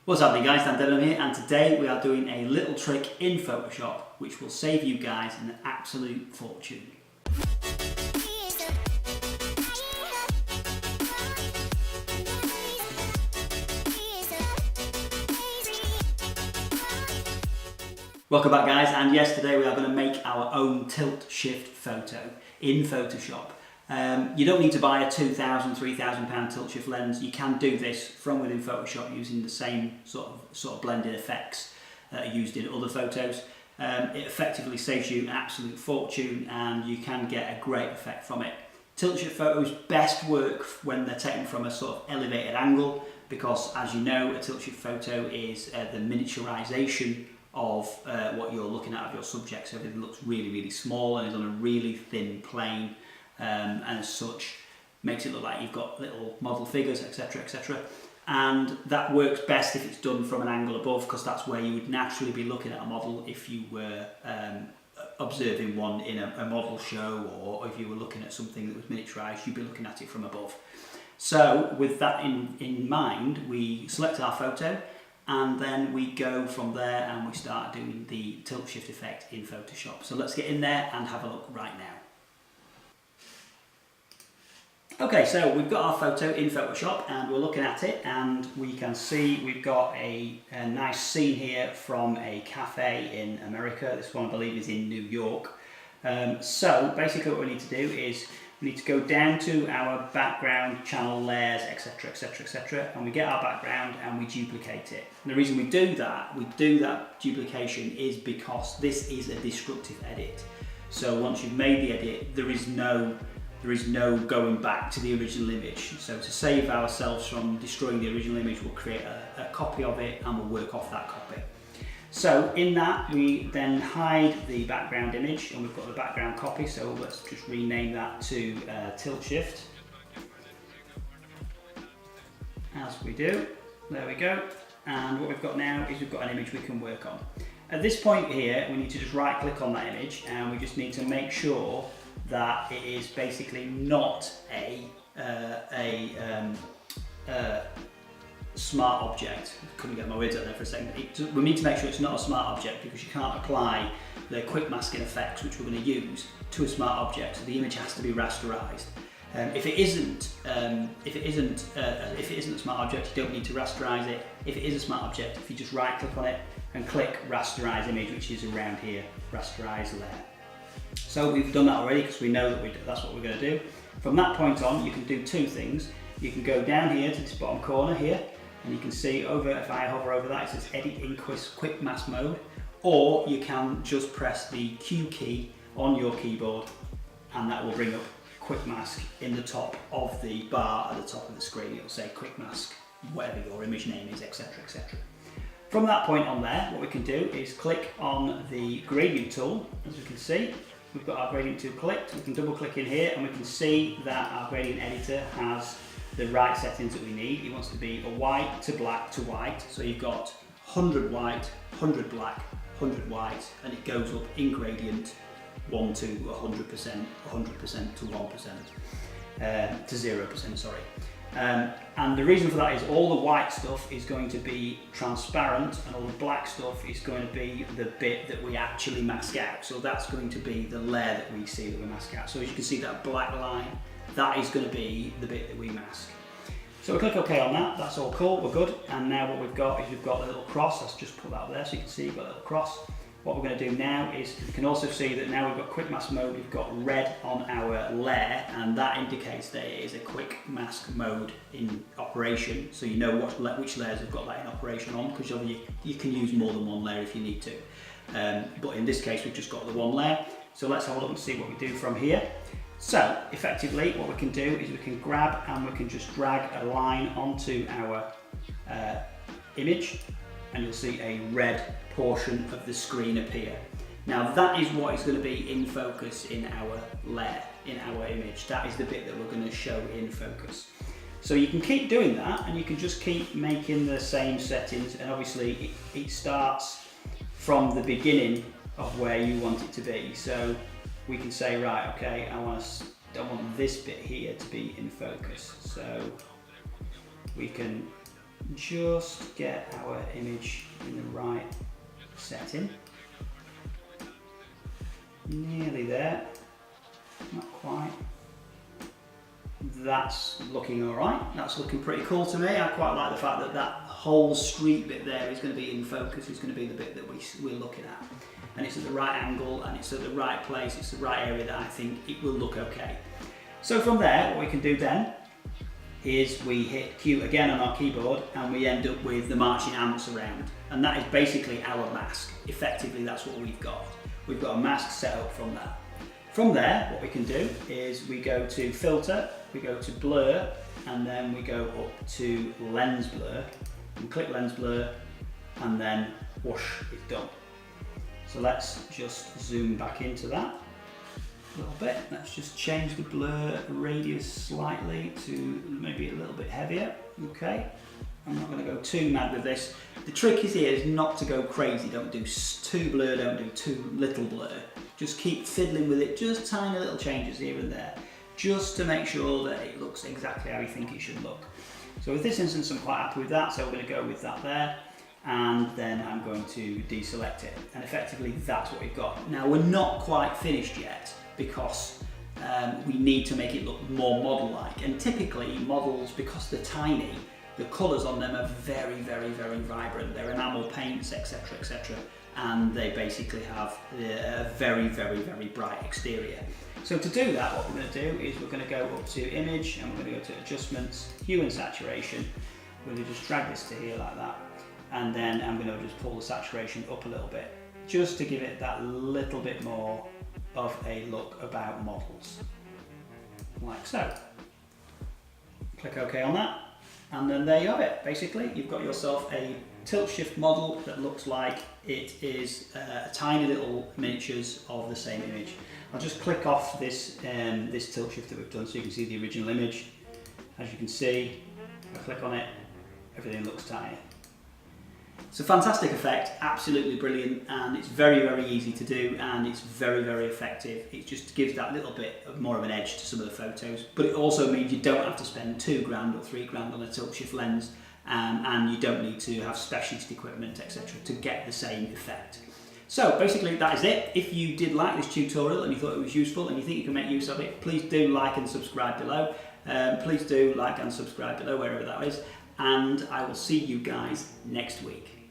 What's happening guys, Dan Debenham here, and today we are doing a little trick in Photoshop which will save you guys an absolute fortune. Welcome back guys, and yes, today we are going to make our own tilt-shift photo in Photoshop. You don't need to buy a £2,000, £3,000 tilt-shift lens. You can do this from within Photoshop using the same sort of blended effects that are used in other photos. It effectively saves you an absolute fortune and you can get a great effect from it. Tilt-shift photos best work when they're taken from a sort of elevated angle because, as you know, a tilt-shift photo is the miniaturization of what you're looking at of your subject, so everything looks really small and is on a really thin plane, and as such makes it look like you've got little model figures, etc. And that works best if it's done from an angle above, because that's where you would naturally be looking at a model if you were observing one in a model show, or if you were looking at something that was miniaturized, you'd be looking at it from above. So with that in mind, we select our photo and then we go from there and we start doing the tilt shift effect in Photoshop. So let's get in there and have a look right now. Okay, so we've got our photo in Photoshop and we're looking at it, and we can see we've got a nice scene here from a cafe in America. This one I believe is in New York. So basically what we need to do is we need to go down to our background, channel layers, etc, and we get our background and we duplicate it. And the reason we do that duplication is because this is a destructive edit. So once you've made the edit, there is no going back to the original image. So to save ourselves from destroying the original image, we'll create a copy of it and we'll work off that copy. So in that, we then hide the background image, and we've got the background copy, so let's just rename that to tilt shift. As we do, there we go. And what we've got now is we've got an image we can work on. At this point here, we need to just right click on that image, and we just need to make sure that it is basically not a smart object. Couldn't get my words out there for a second. We need to make sure it's not a smart object, because you can't apply the quick masking effects, which we're going to use, to a smart object. So the image has to be rasterized. If it isn't a smart object, you don't need to rasterize it. If it is a smart object, if you just right click on it and click rasterize image, which is around here, rasterize layer. So we've done that already because we know that that's what we're going to do. From that point on, you can do two things. You can go down here to this bottom corner here, and you can see if I hover over that, it says edit in quick mask mode, or you can just press the Q key on your keyboard and that will bring up quick mask in the top of the bar at the top of the screen. It'll say quick mask, whatever your image name is, etc. From that point on there, what we can do is click on the gradient tool. As you can see, we've got our gradient tool clicked. We can double click in here and we can see that our gradient editor has the right settings that we need. It wants to be a white to black to white. So you've got 100 white, 100 black, 100 white, and it goes up in gradient 1 to 100%, 100% to 1%, to 0%, sorry. And the reason for that is all the white stuff is going to be transparent and all the black stuff is going to be the bit that we actually mask out. So that's going to be the layer that we see that we mask out. So as you can see, that black line, that is going to be the bit that we mask. So we click OK on that, that's all cool, we're good. And now what we've got is we've got a little cross. Let's just put that up there so you can see we've got a little cross. What we're going to do now is, you can also see that now we've got quick mask mode, we've got red on our layer, and that indicates that it is a quick mask mode in operation. So you know which layers have got that in operation on, because you can use more than one layer if you need to. But in this case, we've just got the one layer. So let's have a look and see what we do from here. So effectively what we can do is we can grab and we can just drag a line onto our image, and you'll see a red portion of the screen appear. Now that is what is going to be in focus in our layer, in our image. That is the bit that we're going to show in focus. So you can keep doing that and you can just keep making the same settings, and obviously it starts from the beginning of where you want it to be. So we can say, right, okay, I want this bit here to be in focus. So we can just get our image in the right setting. Nearly there, not quite. That's looking all right. That's looking pretty cool to me. I quite like the fact that that whole street bit there is going to be in focus, is going to be the bit that we're looking at. And it's at the right angle, and it's at the right place, it's the right area that I think it will look okay. So from there, what we can do then is we hit Q again on our keyboard, and we end up with the marching ants around. And that is basically our mask. Effectively, that's what we've got. We've got a mask set up from that. From there, what we can do is we go to filter, we go to blur, and then we go up to lens blur, and click lens blur, and then whoosh, it's done. So let's just zoom back into that a little bit. Let's just change the blur radius slightly to maybe a little bit heavier. Okay, I'm not going to go too mad with this. The trick is here is not to go crazy. Don't do too blur, don't do too little blur. Just keep fiddling with it, just tiny little changes here and there, just to make sure that it looks exactly how you think it should look. So with this instance, I'm quite happy with that, so we're going to go with that there, and then I'm going to deselect it, and effectively that's what we've got. Now we're not quite finished yet, because we need to make it look more model-like, and typically models, because they're tiny, the colours on them are very, very, very vibrant. They're enamel paints, etc, etc, and they basically have a very, very, very bright exterior. So to do that, what we're going to do is we're going to go up to image, and we're going to go to adjustments, hue and saturation. We're going to just drag this to here like that, and then I'm going to just pull the saturation up a little bit, just to give it that little bit more of a look about models, like so. Click OK on that, and then there you have it. Basically, you've got yourself a tilt-shift model that looks like it is tiny little miniatures of the same image. I'll just click off this this tilt shift that we've done so you can see the original image. As you can see, if I click on it, everything looks tiny. It's a fantastic effect, absolutely brilliant, and it's very, very easy to do, and it's very, very effective. It just gives that little bit of more of an edge to some of the photos, but it also means you don't have to spend £2 grand or £3 grand on a tilt shift lens, and you don't need to have specialist equipment, etc. to get the same effect. So basically that is it. If you did like this tutorial and you thought it was useful and you think you can make use of it, please do like and subscribe below. Please do like and subscribe below, wherever that is, and I will see you guys next week.